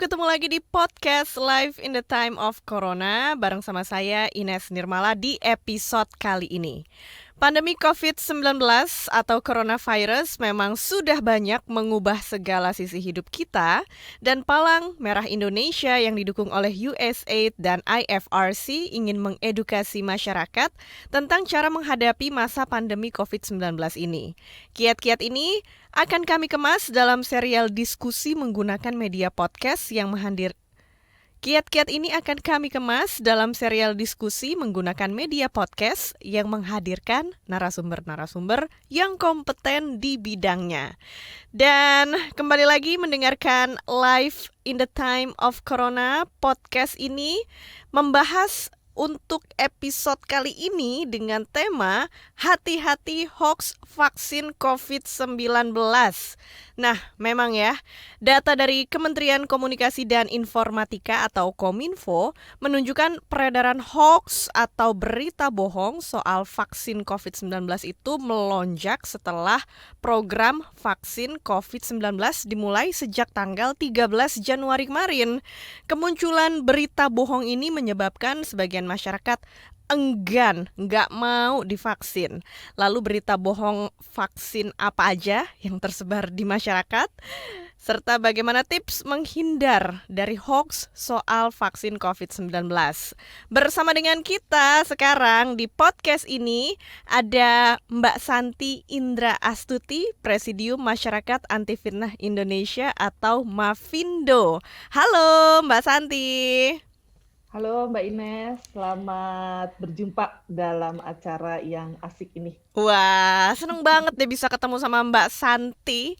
ketemu lagi di podcast Live in the Time of Corona bareng sama saya Ines Nirmala di episode kali ini. Pandemi COVID-19 atau coronavirus memang sudah banyak mengubah segala sisi hidup kita dan Palang Merah Indonesia yang didukung oleh USAID dan IFRC ingin mengedukasi masyarakat tentang cara menghadapi masa pandemi COVID-19 ini. Kiat-kiat ini akan kami kemas dalam serial diskusi menggunakan media podcast yang Kiat-kiat ini akan kami kemas dalam serial diskusi menggunakan media podcast yang menghadirkan narasumber-narasumber yang kompeten di bidangnya. Dan kembali lagi mendengarkan Live in the Time of Corona. Podcast ini membahas untuk episode kali ini dengan tema hati-hati hoax vaksin COVID-19. Nah, memang ya, data dari Kementerian Komunikasi dan Informatika atau Kominfo menunjukkan peredaran hoax atau berita bohong soal vaksin COVID-19 itu melonjak setelah program vaksin COVID-19 dimulai sejak tanggal 13 Januari kemarin. Kemunculan berita bohong ini menyebabkan sebagian masyarakat enggan, nggak mau divaksin. Lalu berita bohong vaksin apa aja yang tersebar di masyarakat, serta bagaimana tips menghindar dari hoax soal vaksin COVID-19. Bersama dengan kita sekarang di podcast ini ada Mbak Santi Indra Astuti, Presidium Masyarakat Anti Fitnah Indonesia atau MAFINDO. Halo Mbak Santi. Halo Mbak Ines, selamat berjumpa dalam acara yang asik ini. Wah, seneng banget deh bisa ketemu sama Mbak Santi.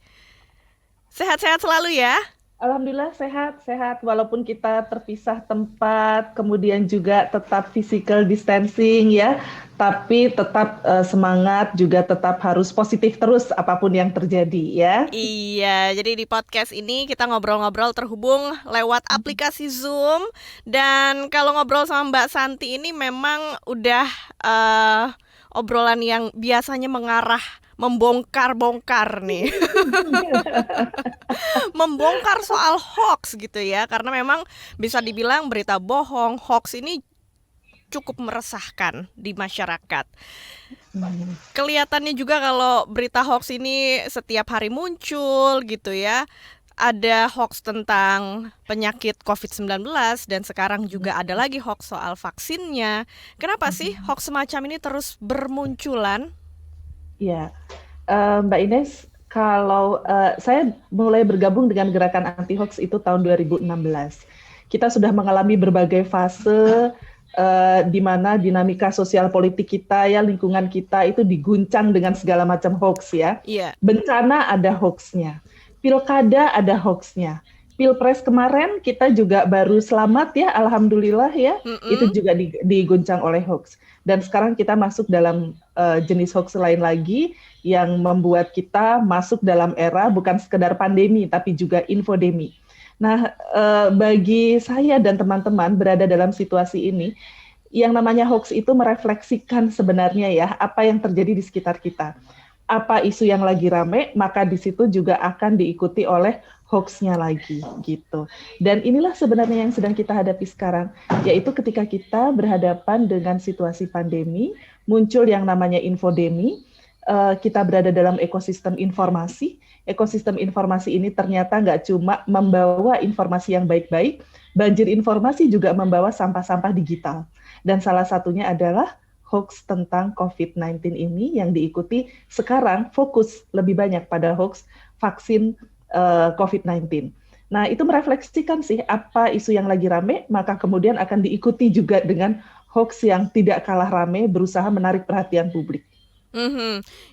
Sehat-sehat selalu ya. Alhamdulillah sehat-sehat, walaupun kita terpisah tempat, kemudian juga tetap physical distancing ya, tapi tetap semangat, juga tetap harus positif terus apapun yang terjadi ya. Iya, jadi di podcast ini kita ngobrol-ngobrol terhubung lewat aplikasi Zoom. Dan kalau ngobrol sama Mbak Santi ini memang udah obrolan yang biasanya mengarah membongkar-bongkar nih. Membongkar soal hoax gitu ya. Karena memang bisa dibilang berita bohong, hoax ini cukup meresahkan di masyarakat. Kelihatannya juga kalau berita hoax ini setiap hari muncul gitu ya. Ada hoax tentang penyakit COVID-19 dan sekarang juga ada lagi hoax soal vaksinnya. Kenapa sih hoax semacam ini terus bermunculan? Ya, Mbak Ines, kalau saya mulai bergabung dengan gerakan anti hoax itu tahun 2016. Kita sudah mengalami berbagai fase di mana dinamika sosial politik kita ya, lingkungan kita itu diguncang dengan segala macam hoax ya. Iya. Bencana ada hoaxnya, pilkada ada hoaxnya. Pilpres kemarin kita juga baru selamat ya, alhamdulillah ya, itu juga diguncang oleh hoax. Dan sekarang kita masuk dalam jenis hoax lain lagi yang membuat kita masuk dalam era bukan sekedar pandemi, tapi juga infodemi. Nah, bagi saya dan teman-teman berada dalam situasi ini, yang namanya hoax itu merefleksikan sebenarnya ya, apa yang terjadi di sekitar kita. Apa isu yang lagi rame, maka di situ juga akan diikuti oleh hoax-nya lagi gitu. Dan inilah sebenarnya yang sedang kita hadapi sekarang, yaitu ketika kita berhadapan dengan situasi pandemi, muncul yang namanya infodemi, kita berada dalam ekosistem informasi. Ekosistem informasi ini ternyata nggak cuma membawa informasi yang baik-baik, banjir informasi juga membawa sampah-sampah digital. Dan salah satunya adalah hoax tentang COVID-19 ini yang diikuti sekarang fokus lebih banyak pada hoax vaksin COVID-19. Nah, itu merefleksikan sih apa isu yang lagi rame, maka kemudian akan diikuti juga dengan hoax yang tidak kalah rame berusaha menarik perhatian publik.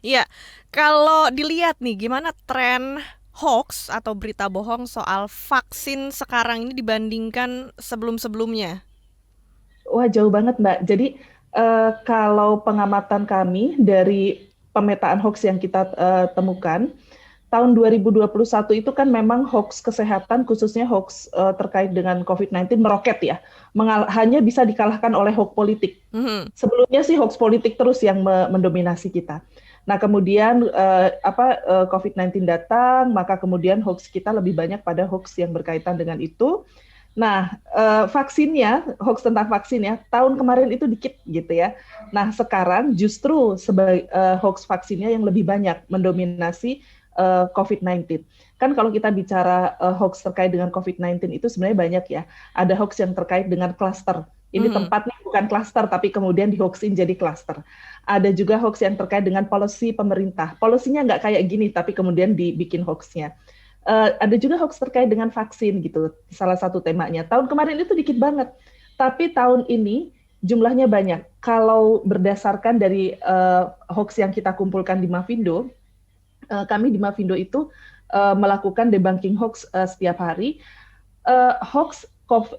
Iya, kalau dilihat nih gimana tren hoax atau berita bohong soal vaksin sekarang ini dibandingkan sebelum-sebelumnya? Wah, jauh banget, Mbak. Jadi, kalau pengamatan kami dari pemetaan hoax yang kita temukan, tahun 2021 itu kan memang hoax kesehatan, khususnya hoax terkait dengan COVID-19 meroket ya. Hanya bisa dikalahkan oleh hoax politik. Sebelumnya sih hoax politik terus yang mendominasi kita. Nah, kemudian COVID-19 datang, maka kemudian hoax kita lebih banyak pada hoax yang berkaitan dengan itu. Nah, vaksinnya, hoax tentang vaksin ya, tahun kemarin itu dikit gitu ya. Nah, sekarang justru hoax vaksinnya yang lebih banyak mendominasi COVID-19. Kan kalau kita bicara hoax terkait dengan COVID-19 itu sebenarnya banyak ya. Ada hoax yang terkait dengan klaster. Ini tempatnya bukan klaster, tapi kemudian dihoaxin jadi klaster. Ada juga hoax yang terkait dengan policy pemerintah. Polisinya nggak kayak gini, tapi kemudian dibikin hoaxnya. Ada juga hoax terkait dengan vaksin gitu, salah satu temanya. Tahun kemarin itu dikit banget, tapi tahun ini jumlahnya banyak. Kalau berdasarkan dari hoax yang kita kumpulkan di Mavindo, kami di Mavindo itu melakukan debunking hoax setiap hari. Hoax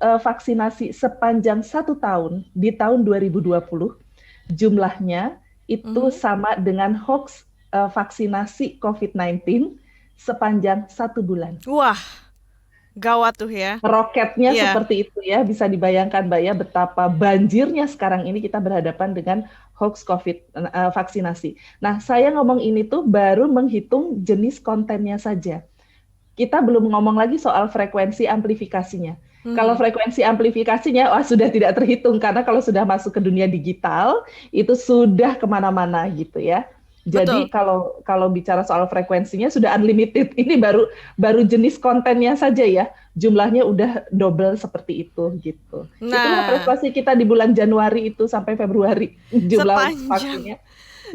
vaksinasi sepanjang 1 tahun di tahun 2020 jumlahnya itu sama dengan hoax vaksinasi COVID-19 sepanjang 1 bulan. Wah, gawat tuh ya. Roketnya seperti itu ya, bisa dibayangkan Mbak ya betapa banjirnya sekarang ini kita berhadapan dengan hoax COVID vaksinasi. Nah, saya ngomong ini tuh baru menghitung jenis kontennya saja. Kita belum ngomong lagi soal frekuensi amplifikasinya. Kalau frekuensi amplifikasinya, sudah tidak terhitung karena kalau sudah masuk ke dunia digital itu sudah kemana-mana gitu ya. Jadi kalau bicara soal frekuensinya sudah unlimited. Ini baru jenis kontennya saja ya. Jumlahnya udah double seperti itu gitu. Itulah prestasi kita di bulan Januari itu sampai Februari. Jumlah vaksinnya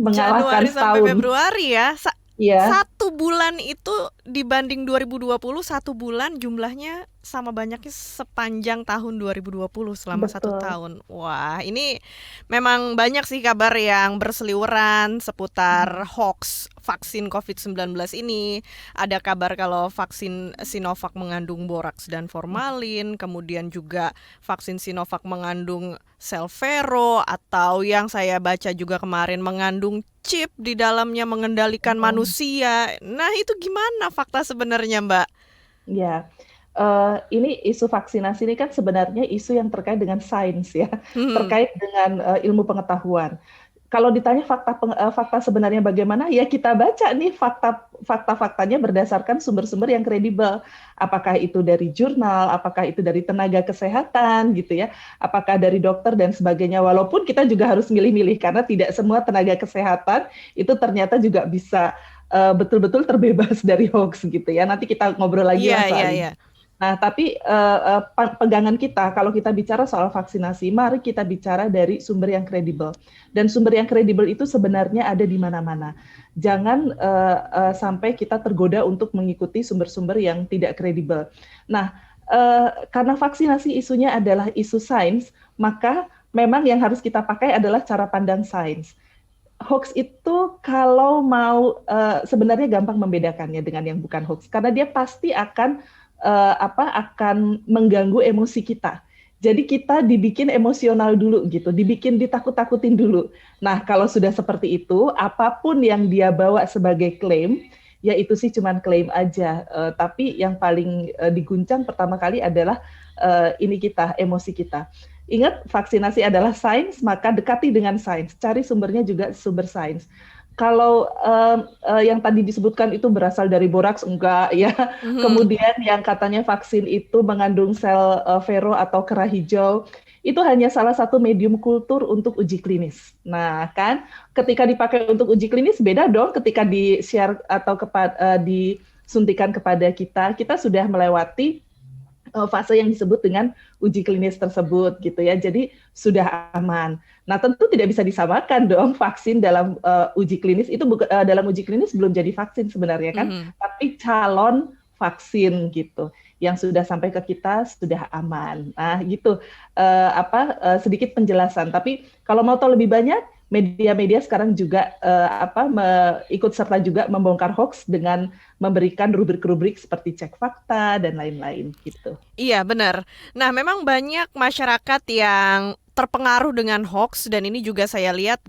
mengalahkan Januari sampai Februari ya. Iya. 1 bulan itu dibanding 2020, 1 bulan jumlahnya sama banyaknya sepanjang tahun 2020 selama Betul. 1 tahun. Wah, ini memang banyak sih kabar yang berseliweran seputar hoax vaksin COVID-19 ini. Ada kabar kalau vaksin Sinovac mengandung boraks dan formalin, kemudian juga vaksin Sinovac mengandung sel vero, atau yang saya baca juga kemarin mengandung chip di dalamnya mengendalikan manusia. Nah, itu gimana fakta sebenarnya, Mbak? Ya, ini isu vaksinasi ini kan sebenarnya isu yang terkait dengan sains ya, terkait dengan ilmu pengetahuan. Kalau ditanya fakta sebenarnya bagaimana, ya kita baca nih fakta-faktanya berdasarkan sumber-sumber yang kredibel. Apakah itu dari jurnal, apakah itu dari tenaga kesehatan gitu ya, apakah dari dokter dan sebagainya. Walaupun kita juga harus milih-milih karena tidak semua tenaga kesehatan itu ternyata juga bisa betul-betul terbebas dari hoax gitu ya. Nanti kita ngobrol lagi soal ini. Nah, tapi pegangan kita, kalau kita bicara soal vaksinasi, mari kita bicara dari sumber yang kredibel. Dan sumber yang kredibel itu sebenarnya ada di mana-mana. Jangan sampai kita tergoda untuk mengikuti sumber-sumber yang tidak kredibel. Nah, karena vaksinasi isunya adalah isu sains, maka memang yang harus kita pakai adalah cara pandang sains. Hoax itu kalau mau sebenarnya gampang membedakannya dengan yang bukan hoax, karena dia pasti akan mengganggu emosi kita. Jadi kita dibikin emosional dulu gitu, dibikin ditakut-takutin dulu. Nah, kalau sudah seperti itu, apapun yang dia bawa sebagai klaim, ya itu sih cuman klaim aja. Tapi yang paling diguncang pertama kali adalah emosi kita. Ingat, vaksinasi adalah sains, maka dekati dengan sains. Cari sumbernya juga sumber sains. Kalau yang tadi disebutkan itu berasal dari boraks, enggak ya. Kemudian yang katanya vaksin itu mengandung sel vero atau kerah hijau, itu hanya salah satu medium kultur untuk uji klinis. Nah kan, ketika dipakai untuk uji klinis beda dong ketika di-share atau disuntikan kepada kita sudah melewati fase yang disebut dengan uji klinis tersebut gitu ya, jadi sudah aman. Nah tentu tidak bisa disamakan dong vaksin dalam uji klinis itu dalam uji klinis belum jadi vaksin sebenarnya kan, tapi calon vaksin gitu yang sudah sampai ke kita sudah aman. Nah gitu sedikit penjelasan. Tapi kalau mau tahu lebih banyak, media-media sekarang juga ikut serta juga membongkar hoax dengan memberikan rubrik-rubrik seperti cek fakta dan lain-lain gitu. Iya, benar. Nah, memang banyak masyarakat yang terpengaruh dengan hoax, dan ini juga saya lihat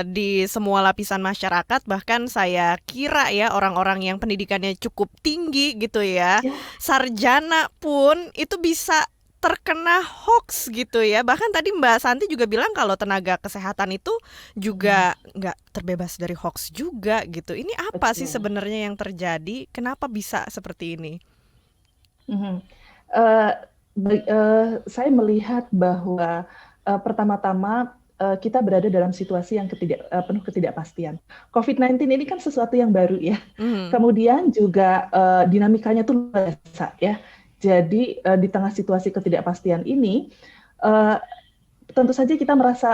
di semua lapisan masyarakat. Bahkan saya kira ya orang-orang yang pendidikannya cukup tinggi gitu ya, sarjana pun itu bisa terkena hoax gitu ya. Bahkan tadi Mbak Santi juga bilang kalau tenaga kesehatan itu juga nggak terbebas dari hoax juga gitu. Ini apa sih Betul. sebenarnya yang terjadi? Kenapa bisa seperti ini? Mhm. Saya melihat bahwa pertama-tama kita berada dalam situasi yang penuh ketidakpastian. COVID-19 ini kan sesuatu yang baru ya. Mhm. Kemudian juga dinamikanya tuh luar biasa ya. Jadi di tengah situasi ketidakpastian ini, tentu saja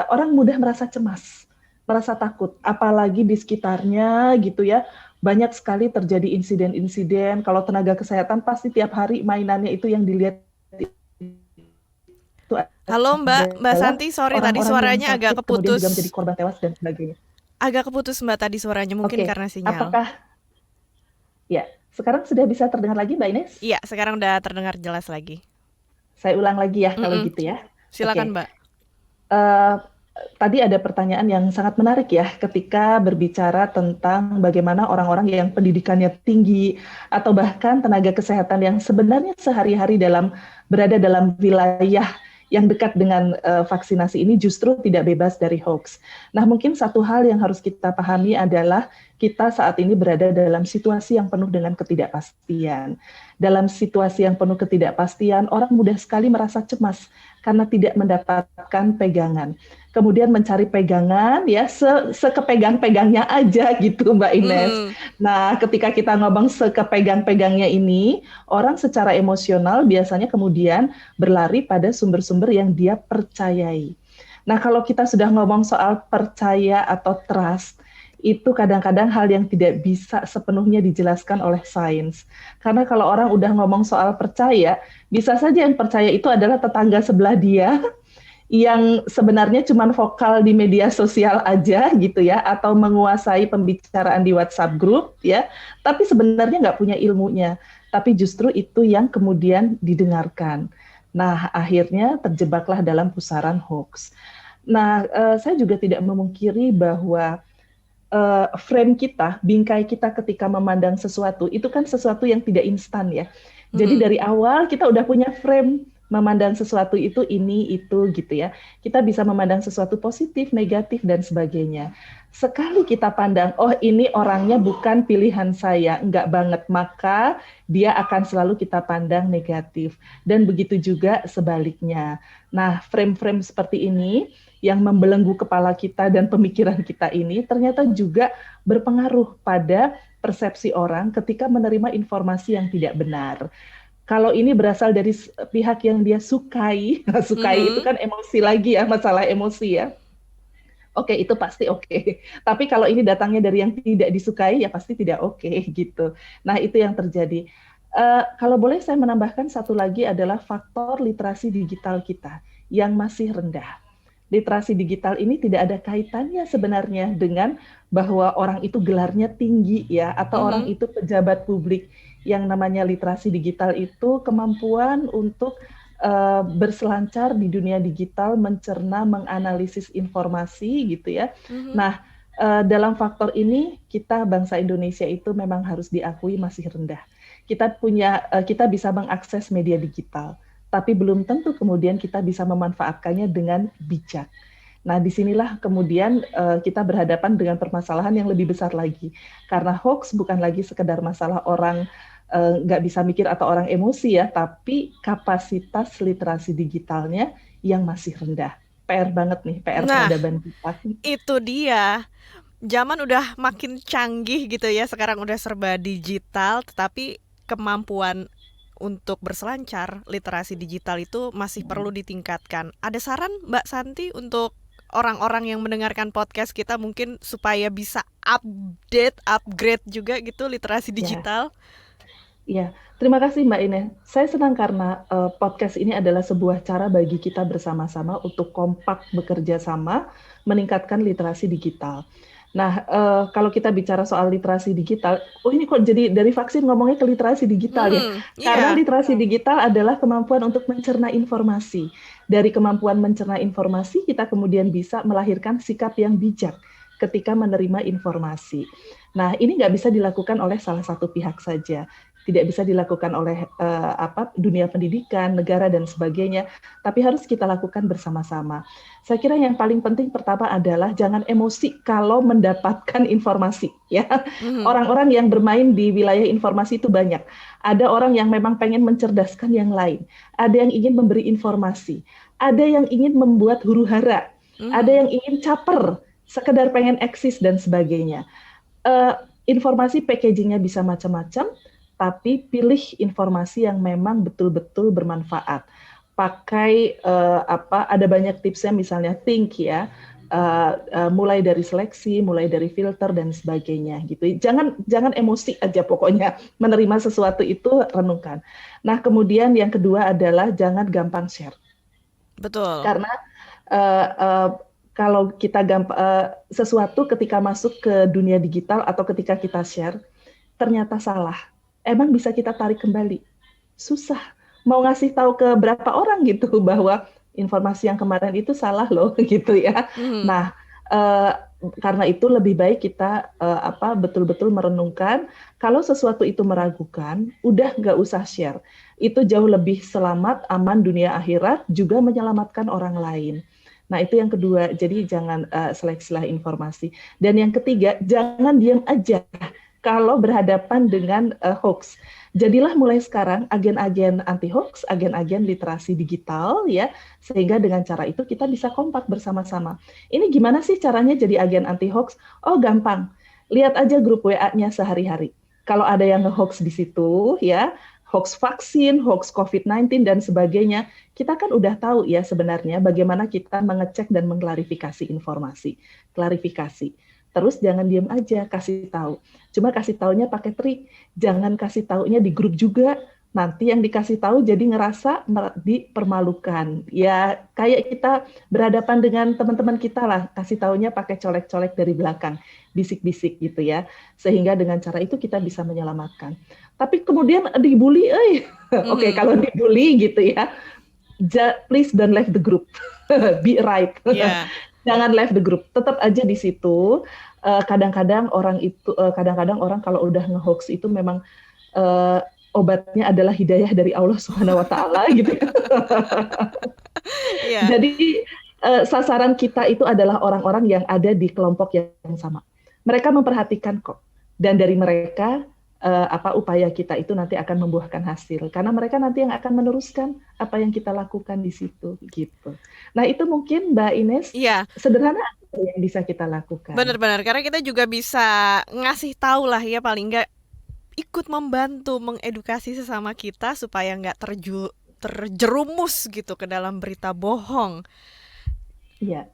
orang mudah merasa cemas, merasa takut, apalagi di sekitarnya gitu ya. Banyak sekali terjadi insiden-insiden. Kalau tenaga kesehatan pasti tiap hari mainannya itu yang dilihat itu Halo Mbak adalah Santi, sorry tadi orang-orang yang suaranya agak sakit kemudian juga menjadi keputus. korban tewas dan sebagainya. Agak keputus Mbak tadi suaranya, mungkin Oke, karena sinyal. apakah ya sekarang sudah bisa terdengar lagi Mbak Ines? Iya, sekarang udah terdengar jelas lagi. Saya ulang lagi ya kalau Mm-mm. gitu ya. Silakan Oke. Mbak. Eh, Tadi ada pertanyaan yang sangat menarik ya ketika berbicara tentang bagaimana orang-orang yang pendidikannya tinggi atau bahkan tenaga kesehatan yang sebenarnya sehari-hari berada dalam wilayah yang dekat dengan vaksinasi ini justru tidak bebas dari hoax. Nah, mungkin satu hal yang harus kita pahami adalah kita saat ini berada dalam situasi yang penuh dengan ketidakpastian. Dalam situasi yang penuh ketidakpastian, orang mudah sekali merasa cemas karena tidak mendapatkan pegangan. Kemudian mencari pegangan ya sekepegang-pegangnya aja gitu Mbak Ines. Mm-mm. Nah, ketika kita ngomong sekepegang-pegangnya ini, orang secara emosional biasanya kemudian berlari pada sumber-sumber yang dia percayai. Nah, kalau kita sudah ngomong soal percaya atau trust, itu kadang-kadang hal yang tidak bisa sepenuhnya dijelaskan oleh sains. Karena kalau orang udah ngomong soal percaya, bisa saja yang percaya itu adalah tetangga sebelah dia, yang sebenarnya cuma vokal di media sosial aja gitu ya, atau menguasai pembicaraan di WhatsApp group ya, tapi sebenarnya nggak punya ilmunya. Tapi justru itu yang kemudian didengarkan. Nah, akhirnya terjebaklah dalam pusaran hoax. Nah, saya juga tidak memungkiri bahwa frame kita, bingkai kita ketika memandang sesuatu, itu kan sesuatu yang tidak instan ya. Jadi Mm-mm. dari awal kita udah punya frame memandang sesuatu itu ini, itu gitu ya. Kita bisa memandang sesuatu positif, negatif, dan sebagainya. Sekali kita pandang, oh ini orangnya bukan pilihan saya, enggak banget, maka dia akan selalu kita pandang negatif. Dan begitu juga sebaliknya. Nah, frame-frame seperti ini yang membelenggu kepala kita dan pemikiran kita ini ternyata juga berpengaruh pada persepsi orang ketika menerima informasi yang tidak benar. Kalau ini berasal dari pihak yang dia sukai, sukai itu Mhm. kan emosi lagi ya, masalah emosi ya. Oke, itu pasti oke. Tapi kalau ini datangnya dari yang tidak disukai, ya pasti tidak oke gitu. Nah, itu yang terjadi. Kalau boleh saya menambahkan satu lagi adalah faktor literasi digital kita yang masih rendah. Literasi digital ini tidak ada kaitannya sebenarnya dengan bahwa orang itu gelarnya tinggi ya, atau orang Mhm. itu pejabat publik. Yang namanya literasi digital itu kemampuan untuk berselancar di dunia digital, mencerna, menganalisis informasi gitu ya. Mhm. Nah, dalam faktor ini kita bangsa Indonesia itu memang harus diakui masih rendah. Kita bisa mengakses media digital, tapi belum tentu kemudian kita bisa memanfaatkannya dengan bijak. Nah, disinilah kemudian kita berhadapan dengan permasalahan yang lebih besar lagi. Karena hoax bukan lagi sekedar masalah orang nggak bisa mikir atau orang emosi ya, tapi kapasitas literasi digitalnya yang masih rendah. PR banget nih, PR Nah, peradaban kita. itu dia. Zaman udah makin canggih gitu ya, sekarang udah serba digital, tetapi kemampuan untuk berselancar literasi digital itu masih perlu ditingkatkan. Ada saran Mbak Santi untuk orang-orang yang mendengarkan podcast kita mungkin supaya bisa upgrade juga gitu literasi Ya, digital? ya. Terima kasih Mbak Ine. Saya senang karena podcast ini adalah sebuah cara bagi kita bersama-sama untuk kompak bekerja sama meningkatkan literasi digital. Nah, kalau kita bicara soal literasi digital, oh ini kok jadi dari vaksin ngomongnya ke literasi digital ya? Karena Iya. literasi digital adalah kemampuan untuk mencerna informasi. Dari kemampuan mencerna informasi, kita kemudian bisa melahirkan sikap yang bijak ketika menerima informasi. Nah, ini nggak bisa dilakukan oleh salah satu pihak saja. tidak bisa dilakukan oleh dunia pendidikan, negara dan sebagainya, tapi harus kita lakukan bersama-sama. Saya kira yang paling penting pertama adalah jangan emosi kalau mendapatkan informasi, ya. Orang-orang yang bermain di wilayah informasi itu banyak. Ada orang yang memang pengen mencerdaskan yang lain, ada yang ingin memberi informasi, ada yang ingin membuat huru-hara, ada yang ingin caper, sekedar pengen eksis dan sebagainya. Informasi packagingnya bisa macam-macam, tapi pilih informasi yang memang betul-betul bermanfaat. Pakai ada banyak tipsnya, misalnya think, ya, mulai dari seleksi, mulai dari filter dan sebagainya gitu. Jangan emosi aja, pokoknya menerima sesuatu itu renungkan. Nah, kemudian yang kedua adalah jangan gampang share. Betul. Karena kalau kita sesuatu ketika masuk ke dunia digital atau ketika kita share, ternyata salah. Emang bisa kita tarik kembali? Susah. Mau ngasih tahu ke berapa orang gitu bahwa informasi yang kemarin itu salah loh gitu ya. Nah, karena itu lebih baik kita betul-betul merenungkan. Kalau sesuatu itu meragukan, udah nggak usah share. Itu jauh lebih selamat, aman dunia akhirat, juga menyelamatkan orang lain. Nah, itu yang kedua. Jadi jangan seleksilah informasi. Dan yang ketiga, jangan diam aja kalau berhadapan dengan hoax. Jadilah mulai sekarang agen-agen anti-hoax, agen-agen literasi digital, ya, sehingga dengan cara itu kita bisa kompak bersama-sama. Ini gimana sih caranya jadi agen anti-hoax? Oh, gampang. Lihat aja grup WA-nya sehari-hari. Kalau ada yang nge-hoax di situ, ya, hoax vaksin, hoax COVID-19, dan sebagainya, kita kan udah tahu ya sebenarnya bagaimana kita mengecek dan mengklarifikasi informasi. Klarifikasi. Terus jangan diam aja, kasih tahu. Cuma kasih taunya pakai trik. Jangan kasih taunya di grup juga. Nanti yang dikasih tahu jadi ngerasa dipermalukan. Ya kayak kita berhadapan dengan teman-teman kita lah. Kasih taunya pakai colek-colek dari belakang. Bisik-bisik gitu ya. Sehingga dengan cara itu kita bisa menyelamatkan. Tapi kemudian dibully, Oke, kalau dibully gitu ya, please don't leave the group. Be right. Yeah. Jangan leave the group, tetap aja di situ. Kadang-kadang orang kalau udah nge-hoax itu memang obatnya adalah hidayah dari Allah Subhanahu wa taala gitu. Yeah. Jadi sasaran kita itu adalah orang-orang yang ada di kelompok yang sama. Mereka memperhatikan kok. Dan dari mereka upaya kita itu nanti akan membuahkan hasil, karena mereka nanti yang akan meneruskan apa yang kita lakukan di situ gitu. Nah, itu mungkin Mbak Ines, sederhana yang bisa kita lakukan. Benar-benar, karena kita juga bisa ngasih tahu lah ya, paling nggak ikut membantu mengedukasi sesama kita supaya nggak terjerumus gitu ke dalam berita bohong. Iya.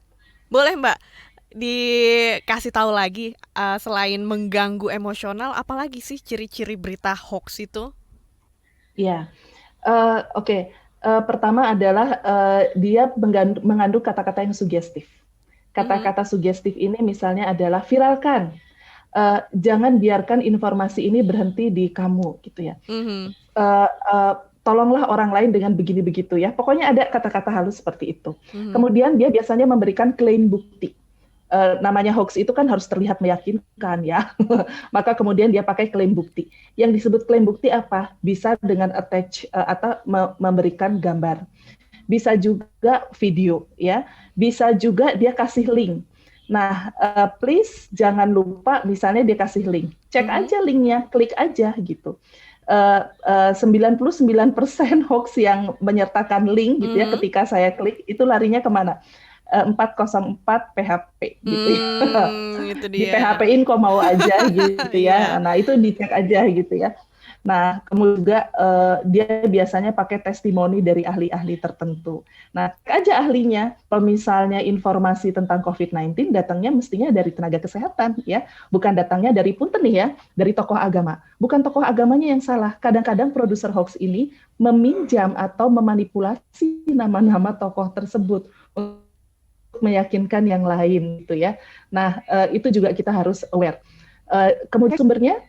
Boleh Mbak dikasih tahu lagi, selain mengganggu emosional, apalagi sih ciri-ciri berita hoax itu? Ya, oke. Pertama adalah dia mengandung kata-kata yang sugestif. Kata-kata sugestif ini misalnya adalah viralkan, jangan biarkan informasi ini berhenti di kamu, gitu ya. Tolonglah orang lain dengan begini begitu ya. Pokoknya ada kata-kata halus seperti itu. Kemudian dia biasanya memberikan klaim bukti. Namanya hoax itu kan harus terlihat meyakinkan ya. Maka kemudian dia pakai klaim bukti. Yang disebut klaim bukti apa? Bisa dengan attach atau memberikan gambar. Bisa juga video ya. Bisa juga dia kasih link. Nah, please jangan lupa misalnya dia kasih link. Cek aja linknya, klik aja gitu. 99% hoax yang menyertakan link gitu ya, ketika saya klik itu larinya kemana? 404 PHP gitu ya. Itu dia. Di PHP-in kok mau aja gitu ya. Nah, itu dicek aja gitu ya. Nah, kemudian juga dia biasanya pakai testimoni dari ahli-ahli tertentu. Nah, cek aja ahlinya. Kalau misalnya informasi tentang COVID-19 datangnya mestinya dari tenaga kesehatan ya, bukan datangnya dari punten nih ya, dari tokoh agama. Bukan tokoh agamanya yang salah. Kadang-kadang produser hoax ini meminjam atau memanipulasi nama-nama tokoh tersebut meyakinkan yang lain gitu ya. Nah, itu juga kita harus aware. Kemudian sumbernya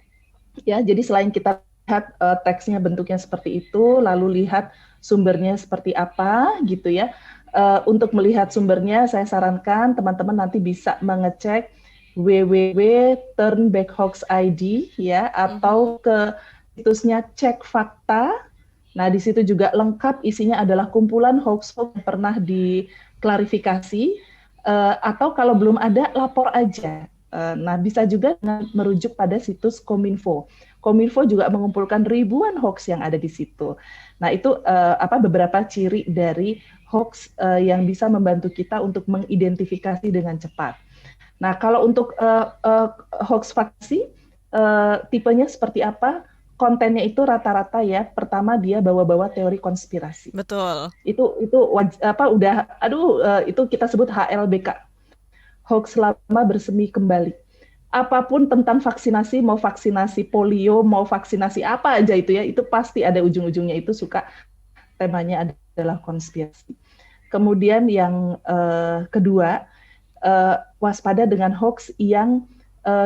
ya, jadi selain kita lihat teksnya bentuknya seperti itu, lalu lihat sumbernya seperti apa gitu ya. Untuk melihat sumbernya saya sarankan teman-teman nanti bisa mengecek www.turnbackhoax.id ya, atau ke situsnya Cek Fakta. Nah, di situ juga lengkap isinya adalah kumpulan hoax-hoax yang pernah diklarifikasi, atau kalau belum ada, lapor aja. Nah, bisa juga merujuk pada situs Kominfo. Kominfo juga mengumpulkan ribuan hoax yang ada di situ. Nah, itu beberapa ciri dari hoax yang bisa membantu kita untuk mengidentifikasi dengan cepat. Nah, kalau untuk hoax faksi, tipenya seperti apa? Kontennya itu rata-rata ya. Pertama, dia bawa-bawa teori konspirasi. Betul. Itu itu kita sebut HLBK. Hoax lama bersemi kembali. Apapun tentang vaksinasi, mau vaksinasi polio, mau vaksinasi apa aja itu ya, itu pasti ada ujung-ujungnya itu suka temanya adalah konspirasi. Kemudian yang kedua, waspada dengan hoax yang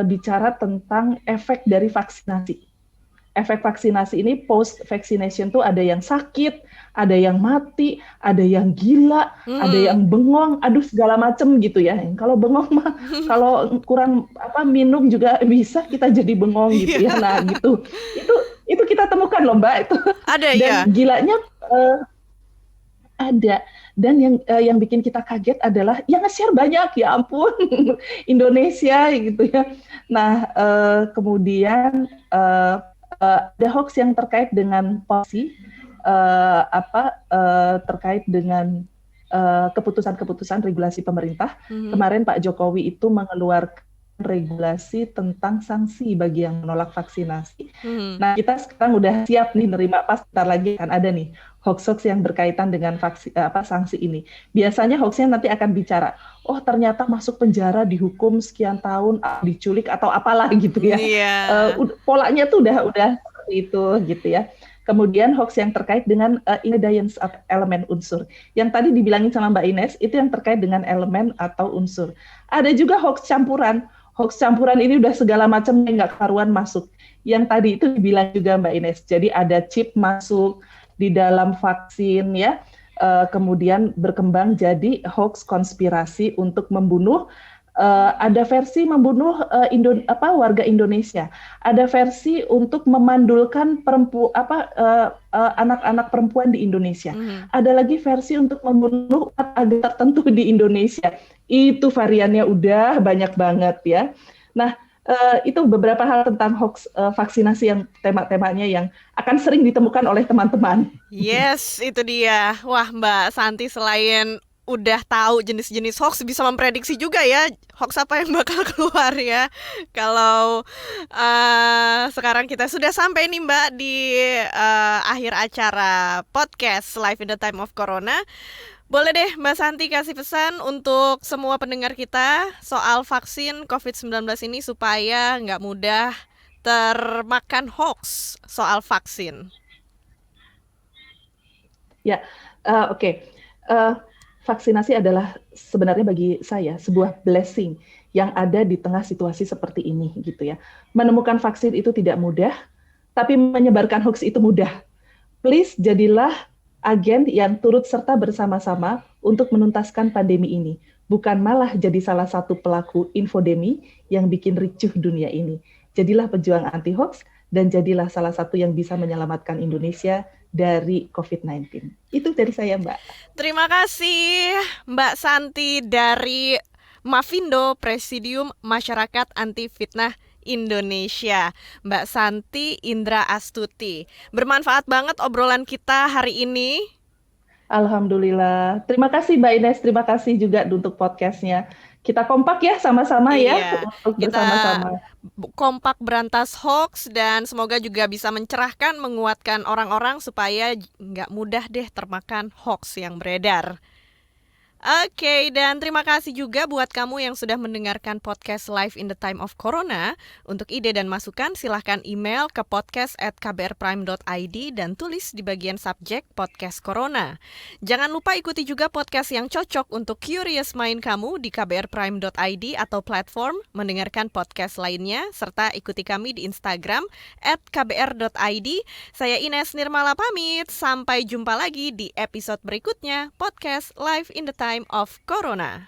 bicara tentang efek dari vaksinasi. Efek vaksinasi ini post vaccination tuh ada yang sakit, ada yang mati, ada yang gila, ada yang bengong, aduh segala macem gitu ya. Kalau bengong mah kalau kurang minum juga bisa kita jadi bengong gitu ya. Nah gitu. Itu kita temukan loh Mbak itu. Ada dan ya. Gilanya ada. Dan yang bikin kita kaget adalah yang nge-share banyak, ya ampun, Indonesia gitu ya. Nah, kemudian ada hoax yang terkait dengan policy, terkait dengan keputusan-keputusan regulasi pemerintah. Kemarin Pak Jokowi itu mengeluarkan regulasi tentang sanksi bagi yang menolak vaksinasi. Nah, kita sekarang udah siap nih nerima, pas bentar lagi akan ada nih hoax-hoax yang berkaitan dengan sanksi ini. Biasanya hoaxnya nanti akan bicara, oh ternyata masuk penjara dihukum sekian tahun, diculik atau apalah gitu ya. Polanya tuh udah seperti itu gitu ya. Kemudian hoax yang terkait dengan ingredients of elemen unsur. Yang tadi dibilangin sama Mbak Ines, itu yang terkait dengan elemen atau unsur. Ada juga hoax campuran. Hoax campuran ini udah segala macam yang nggak karuan masuk. Yang tadi itu dibilang juga Mbak Ines. Jadi ada chip masuk di dalam vaksin ya. Kemudian berkembang jadi hoax konspirasi untuk membunuh. Ada versi membunuh warga Indonesia, ada versi untuk memandulkan anak-anak perempuan di Indonesia, ada lagi versi untuk membunuh agar tertentu di Indonesia. Itu variannya udah banyak banget ya. Nah, itu beberapa hal tentang hoax vaksinasi yang tema-temanya yang akan sering ditemukan oleh teman-teman. Yes, itu dia. Wah, Mbak Santi selain udah tahu jenis-jenis hoax, bisa memprediksi juga ya hoax apa yang bakal keluar ya. Kalau sekarang kita sudah sampai nih Mbak di akhir acara podcast Live in the Time of Corona. Boleh deh Mbak Santi kasih pesan untuk semua pendengar kita soal vaksin COVID-19 ini supaya nggak mudah termakan hoax soal vaksin. Ya, oke. Vaksinasi adalah sebenarnya bagi saya sebuah blessing yang ada di tengah situasi seperti ini gitu ya. Menemukan vaksin itu tidak mudah, tapi menyebarkan hoax itu mudah. Please jadilah agen yang turut serta bersama-sama untuk menuntaskan pandemi ini, bukan malah jadi salah satu pelaku infodemi yang bikin ricuh dunia ini. Jadilah pejuang anti hoax dan jadilah salah satu yang bisa menyelamatkan Indonesia dari COVID-19. Itu dari saya, Mbak. Terima kasih, Mbak Santi dari Mafindo, Presidium Masyarakat Anti Fitnah Indonesia. Mbak Santi Indra Astuti. Bermanfaat banget obrolan kita hari ini. Alhamdulillah. Terima kasih Mbak Ines, terima kasih juga untuk podcastnya. Kita kompak ya sama-sama ya untuk bersama-sama. Kompak berantas hoax dan semoga juga bisa mencerahkan, menguatkan orang-orang supaya nggak mudah deh termakan hoax yang beredar. Oke, dan terima kasih juga buat kamu yang sudah mendengarkan podcast Live in the Time of Corona. Untuk ide dan masukan silahkan email ke podcast@kbrprime.id dan tulis di bagian subjek podcast Corona. Jangan lupa ikuti juga podcast yang cocok untuk curious mind kamu di kbrprime.id atau platform mendengarkan podcast lainnya, serta ikuti kami di Instagram @kbr.id. Saya Ines Nirmala pamit, sampai jumpa lagi di episode berikutnya podcast Live in the Time of Corona.